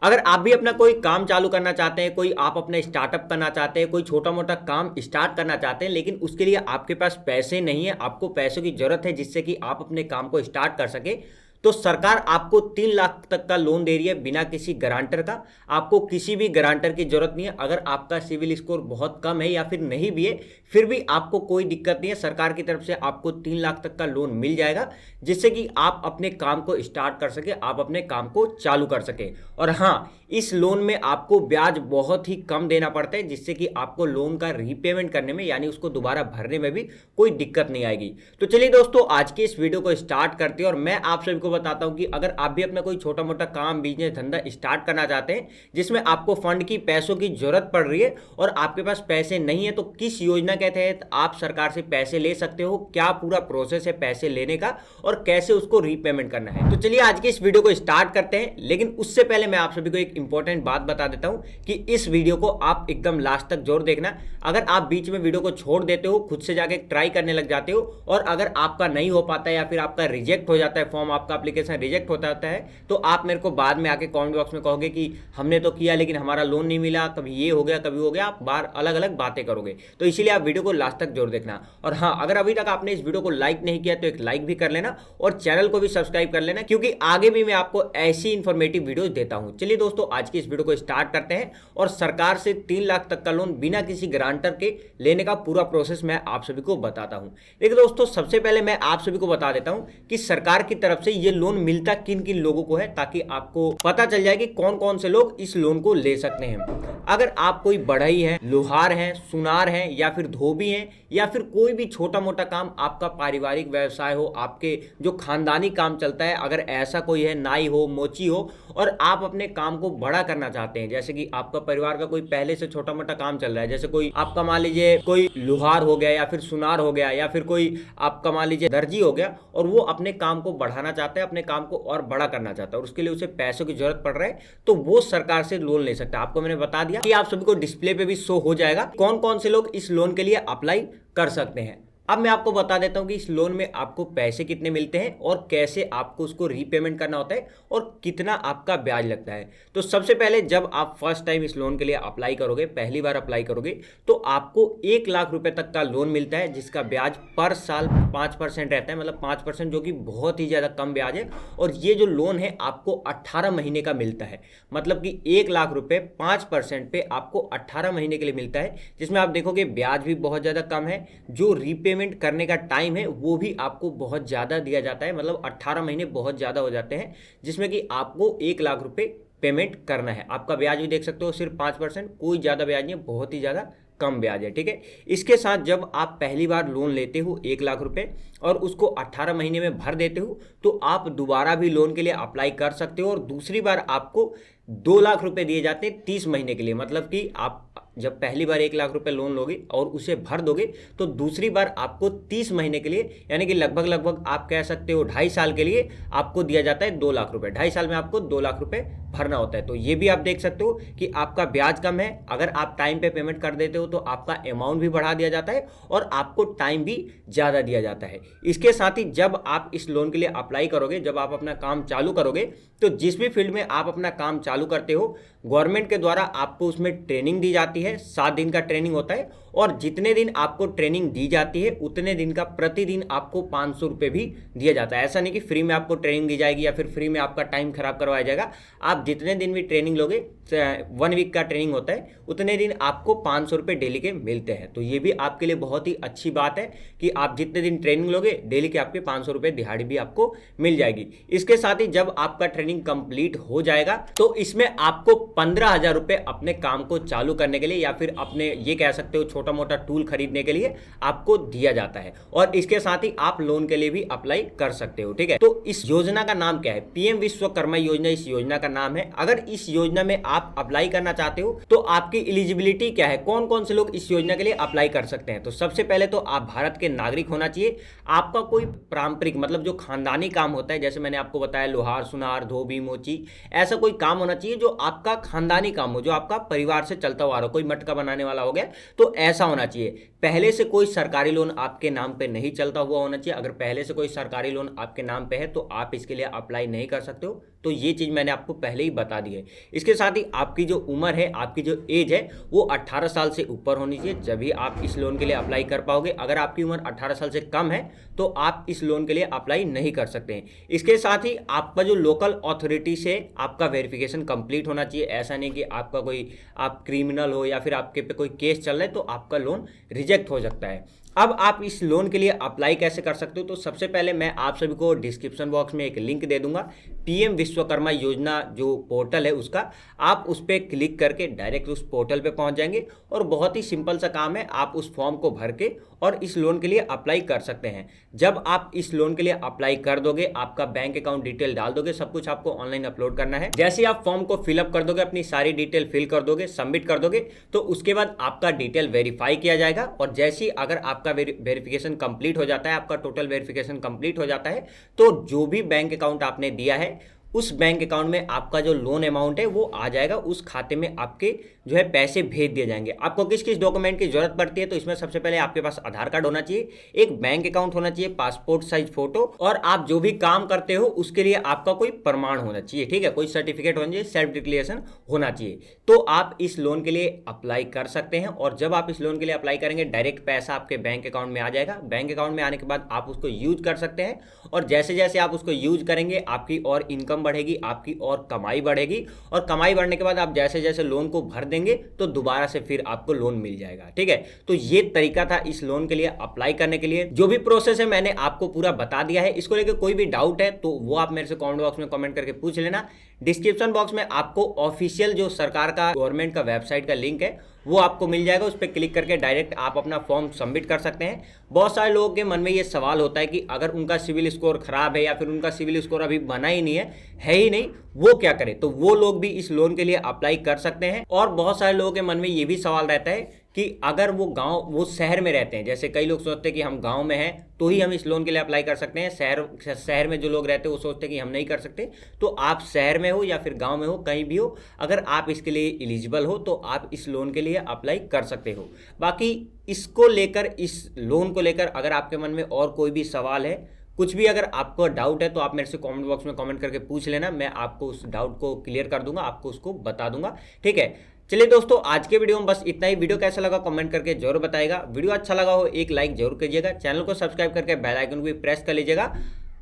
अगर आप भी अपना कोई काम चालू करना चाहते हैं, कोई आप अपना स्टार्टअप करना चाहते हैं, कोई छोटा मोटा काम स्टार्ट करना चाहते हैं, लेकिन उसके लिए आपके पास पैसे नहीं है, आपको पैसों की ज़रूरत है जिससे कि आप अपने काम को स्टार्ट कर सके, तो सरकार आपको 3 लाख तक का लोन दे रही है बिना किसी गारंटर का। आपको किसी भी गारंटर की जरूरत नहीं है। अगर आपका सिविल स्कोर बहुत कम है या फिर नहीं भी है, फिर भी आपको कोई दिक्कत नहीं है। सरकार की तरफ से आपको 3 लाख तक का लोन मिल जाएगा जिससे कि आप अपने काम को स्टार्ट कर सके, आप अपने काम को चालू कर सके। और हाँ, इस लोन में आपको ब्याज बहुत ही कम देना पड़ता है जिससे कि आपको लोन का रीपेमेंट करने में यानी उसको दोबारा भरने में भी कोई दिक्कत नहीं आएगी। तो चलिए दोस्तों, आज की इस वीडियो को स्टार्ट करते हैं और मैं आप सभी को बताता हूं कि अगर आप भी अपना कोई छोटा मोटा काम, बिजनेस, धंधा स्टार्ट करना चाहते हैं जिसमें आपको फंड की, पैसों की जरूरत पड़ रही है और आपके पास पैसे नहीं है, तो किस योजना के तहत आप सरकार से पैसे ले सकते हो, क्या पूरा प्रोसेस है पैसे लेने का और कैसे उसको रीपेमेंट करना है। तो चलिए आज की इस वीडियो को स्टार्ट करते हैं। लेकिन उससे पहले मैं आप सभी को एक इंपॉर्टेंट बात बता देता हूं कि इस वीडियो को आप एकदम लास्ट तक जरूर देखना। अगर आप बीच में वीडियो को छोड़ देते हो, खुद से जाके ट्राई करने लग जाते हो और अगर आपका नहीं हो पाता है या फिर आपका रिजेक्ट हो जाता है फॉर्म, आपका एप्लीकेशन रिजेक्ट होता है, तो आप मेरे को बाद में आके कमेंट बॉक्स में कहोगे कि हमने तो किया लेकिन हमारा लोन नहीं मिला, कभी ये हो गया कभी हो गया, आप बार अलग अलग बातें करोगे। तो इसीलिए आप वीडियो को लास्ट तक जरूर देखना। और हाँ, अगर अभी तक आपने इस वीडियो को लाइक नहीं किया तो एक लाइक भी कर लेना और चैनल को भी सब्सक्राइब कर लेना, क्योंकि आगे भी मैं आपको ऐसी इंफॉर्मेटिव वीडियोस देता हूं। चलिए दोस्तों, आज की इस वीडियो को स्टार्ट करते हैं और सरकार से 3 लाख तक का लोन बिना किसी गारंटर के लेने का पूरा प्रोसेस मैं आप सभी को बताता हूं। देखिए दोस्तों, सबसे पहले मैं आप सभी को बता देता हूं कि सरकार की तरफ से ये लोन मिलता किन किन लोगों को है, ताकि आपको पता चल जाए कि कौन कौन से लोग इस लोन को ले सकते हैं। अगर आप कोई बढ़ई है, लोहार है, सुनार है या फिर धोबी है या फिर कोई भी छोटा मोटा काम आपका पारिवारिक व्यवसाय हो, आपके जो खानदानी काम चलता है, अगर ऐसा कोई है, नाई हो, मोची हो, और आप अपने काम को बड़ा करना चाहते हैं, जैसे कि आपका परिवार का कोई पहले से छोटा मोटा काम चल रहा है, जैसे कोई आपका मान लीजिए कोई लोहार हो गया या फिर सुनार हो गया या फिर कोई आपका मान लीजिए दर्जी हो गया, और वो अपने काम को बढ़ाना चाहता है, अपने काम को और बड़ा करना चाहता है और उसके लिए उसे पैसों की जरूरत पड़ रहा है, तो वो सरकार से लोन ले सकता है। आपको मैंने बता दिया कि आप सभी को डिस्प्ले पे भी शो हो जाएगा कौन कौन से लोग इस लोन के लिए अप्लाई कर सकते हैं। अब मैं आपको बता देता हूं कि इस लोन में आपको पैसे कितने मिलते हैं और कैसे आपको उसको रीपेमेंट करना होता है और कितना आपका ब्याज लगता है। तो सबसे पहले जब आप फर्स्ट टाइम इस लोन के लिए अप्लाई करोगे, पहली बार अप्लाई करोगे, तो आपको 1 लाख रुपए तक का लोन मिलता है जिसका ब्याज पर साल 5% रहता है, मतलब 5%, जो कि बहुत ही ज़्यादा कम ब्याज है। और ये जो लोन है आपको 18 महीने का मिलता है, मतलब कि 1 लाख रुपए 5% पे आपको 18 महीने के लिए मिलता है, जिसमें आप देखोगे ब्याज भी बहुत ज़्यादा कम है, जो रीपेमेंट करने का टाइम है वो भी आपको बहुत ज़्यादा दिया जाता है, मतलब 18 महीने बहुत ज़्यादा हो जाते हैं, जिसमें कि आपको 1 लाख रुपए पेमेंट करना है। आपका ब्याज भी देख सकते हो सिर्फ 5%, कोई ज़्यादा ब्याज नहीं है, बहुत ही ज़्यादा कम ब्याज है, ठीक है। इसके साथ जब आप पहली बार लोन लेते हो 1 लाख रुपए और उसको 18 महीने में भर देते हो, तो आप दोबारा भी लोन के लिए अप्लाई कर सकते हो और दूसरी बार आपको 2 लाख रुपए दिए जाते हैं 30 महीने के लिए। मतलब कि आप जब पहली बार 1 लाख रुपए लोन लोगे और उसे भर दोगे, तो दूसरी बार आपको 30 महीने के लिए, यानी कि लगभग आप कह सकते हो 2.5 साल के लिए आपको दिया जाता है 2 लाख रुपए। 2.5 साल में आपको 2 लाख रुपए भरना होता है। तो ये भी आप देख सकते हो कि आपका ब्याज कम है, अगर आप टाइम पे पेमेंट कर देते हो तो आपका अमाउंट भी बढ़ा दिया जाता है और आपको टाइम भी ज़्यादा दिया जाता है। इसके साथ ही जब आप इस लोन के लिए अप्लाई करोगे, जब आप अपना काम चालू करोगे, तो जिस भी फील्ड में आप अपना काम चालू करते हो, गवर्नमेंट के द्वारा आपको उसमें ट्रेनिंग दी जाती है। 7 दिन का ट्रेनिंग होता है और जितने दिन आपको ट्रेनिंग दी जाती है उतने दिन का प्रतिदिन आपको 500 रुपये भी दिया जाता है। ऐसा नहीं कि फ्री में आपको ट्रेनिंग दी जाएगी या फिर फ्री में आपका टाइम खराब करवाया जाएगा। आप जितने दिन भी ट्रेनिंग लोगे, 1 वीक का ट्रेनिंग होता है, उतने दिन आपको 500 रुपये डेली के मिलते हैं। तो ये भी आपके लिए बहुत ही अच्छी बात है कि आप जितने दिन ट्रेनिंग लोगे डेली के आपके 500 रुपये दिहाड़ी भी आपको मिल जाएगी। इसके साथ ही जब आपका ट्रेनिंग कंप्लीट हो जाएगा तो इसमें आपको 15,000 रुपये अपने काम को चालू करने के लिए या फिर अपने ये कह सकते हो छोटा मोटा टूल खरीदने के लिए आपको दिया जाता है। और इसके साथ ही आप लोन के लिए भी अप्लाई कर सकते हो, ठीक है। तो इस योजना का नाम क्या है? पीएम विश्वकर्मा योजना इस योजना का नाम है। अगर इस योजना में आप अप्लाई करना चाहते हो तो आपकी एलिजिबिलिटी क्या है, कौन कौन से लोग इस योजना के लिए अप्लाई कर सकते हैं? तो सबसे पहले तो आप भारत के नागरिक होना चाहिए, आपका कोई पारंपरिक मतलब जो खानदानी काम होता है, जैसे मैंने आपको बताया लोहार, सुनार, धोबी, मोची, ऐसा कोई काम होना चाहिए जो आपका खानदानी काम हो, जो आपका परिवार से चलता हुआ रहा हो। कोई मटका बनाने वाला हो गया तो ऐसा होना चाहिए। पहले से कोई सरकारी लोन आपके नाम पे नहीं चलता हुआ होना चाहिए। अगर पहले से कोई सरकारी लोन आपके नाम पे है तो आप इसके लिए अप्लाई नहीं कर सकते हो। तो ये चीज़ मैंने आपको पहले ही बता दी है। इसके साथ ही आपकी जो उम्र है, आपकी जो एज है वो 18 साल से ऊपर होनी चाहिए, जब आप इस लोन के लिए अप्लाई कर पाओगे। अगर आपकी उम्र 18 साल से कम है तो आप इस लोन के लिए अप्लाई नहीं कर सकते हैं। इसके साथ ही आपका जो लोकल अथॉरिटी से आपका वेरिफिकेशन कंप्लीट होना चाहिए। ऐसा नहीं कि आपका कोई आप क्रिमिनल हो या फिर आपके पे कोई केस चल रहा है तो आपका लोन रिजेक्ट हो सकता है। अब आप इस लोन के लिए अप्लाई कैसे कर सकते हो, तो सबसे पहले मैं आप सभी को डिस्क्रिप्शन बॉक्स में एक लिंक दे दूंगा, पीएम विश्वकर्मा योजना जो पोर्टल है उसका। आप उस पर क्लिक करके डायरेक्ट उस पोर्टल पे पहुंच जाएंगे और बहुत ही सिंपल सा काम है, आप उस फॉर्म को भर के और इस लोन के लिए अप्लाई कर सकते हैं। जब आप इस लोन के लिए अप्लाई कर दोगे, आपका बैंक अकाउंट डिटेल डाल दोगे, सब कुछ आपको ऑनलाइन अपलोड करना है। जैसे ही आप फॉर्म को फिलअप कर दोगे, अपनी सारी डिटेल फिल कर दोगे, सबमिट कर दोगे, तो उसके बाद आपका डिटेल वेरीफाई किया जाएगा। और जैसे ही अगर आपका वेरिफिकेशन कंप्लीट हो जाता है, आपका टोटल वेरिफिकेशन कंप्लीट हो जाता है, तो जो भी बैंक अकाउंट आपने दिया है उस बैंक अकाउंट में आपका जो लोन अमाउंट है वो आ जाएगा, उस खाते में आपके जो है पैसे भेज दिए जाएंगे। आपको किस किस डॉक्यूमेंट की जरूरत पड़ती है, तो इसमें सबसे पहले आपके पास आधार कार्ड होना चाहिए, एक बैंक अकाउंट होना चाहिए, पासपोर्ट साइज फोटो, और आप जो भी काम करते हो उसके लिए आपका कोई प्रमाण होना चाहिए, ठीक है, कोई सर्टिफिकेट होना चाहिए, सेल्फ डिक्लेरेशन होना चाहिए। तो आप इस लोन के लिए अप्लाई कर सकते हैं। और जब आप इस लोन के लिए अप्लाई करेंगे, डायरेक्ट पैसा आपके बैंक अकाउंट में आ जाएगा। बैंक अकाउंट में आने के बाद आप उसको यूज कर सकते हैं, और जैसे जैसे आप उसको यूज करेंगे आपकी और इनकम बढ़ेगी, आपकी और कमाई बढ़ेगी, और कमाई बढ़ने के बाद आप जैसे जैसे लोन को भर देंगे तो दोबारा से फिर आपको लोन मिल जाएगा, ठीक है। तो ये तरीका था इस लोन के लिए अप्लाई करने के लिए। जो भी प्रोसेस है मैंने आपको पूरा बता दिया है। इसको लेकर कोई भी डाउट है तो वो आप मेरे से कमेंट बॉक्स में कमेंट करके पूछ लेना। डिस्क्रिप्शन बॉक्स में आपको ऑफिशियल जो सरकार का गवर्नमेंट का वेबसाइट का लिंक है वो आपको मिल जाएगा, उस पर क्लिक करके डायरेक्ट आप अपना फॉर्म सबमिट कर सकते हैं। बहुत सारे लोगों के मन में ये सवाल होता है कि अगर उनका सिविल स्कोर खराब है या फिर उनका सिविल स्कोर अभी बना ही नहीं है ही नहीं, वो क्या करें। तो वो लोग भी इस लोन के लिए अप्लाई कर सकते हैं। और बहुत सारे लोगों के मन में ये भी सवाल रहता है कि अगर वो शहर में रहते हैं, जैसे कई लोग सोचते हैं कि हम गांव में हैं तो ही हम इस लोन के लिए अप्लाई कर सकते हैं, शहर में जो लोग रहते हैं वो सोचते हैं कि हम नहीं कर सकते। तो आप शहर में हो या फिर गांव में हो, कहीं भी हो, अगर आप इसके लिए एलिजिबल हो तो आप इस लोन के लिए अप्लाई कर सकते हो। बाकी इसको लेकर, इस लोन को लेकर अगर आपके मन में और कोई भी सवाल है, कुछ भी अगर आपको डाउट है, तो आप मेरे से कमेंट बॉक्स में कमेंट करके पूछ लेना, मैं आपको उस डाउट को क्लियर कर दूंगा, आपको उसको बता दूंगा, ठीक है। चलिए दोस्तों, आज के वीडियो में बस इतना ही। वीडियो कैसा लगा कमेंट करके जरूर बताइएगा। वीडियो अच्छा लगा हो एक लाइक जरूर कीजिएगा, चैनल को सब्सक्राइब करके बेल आइकन को भी प्रेस कर लीजिएगा।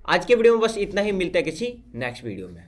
आज के वीडियो में बस इतना ही, मिलता है किसी नेक्स्ट वीडियो में।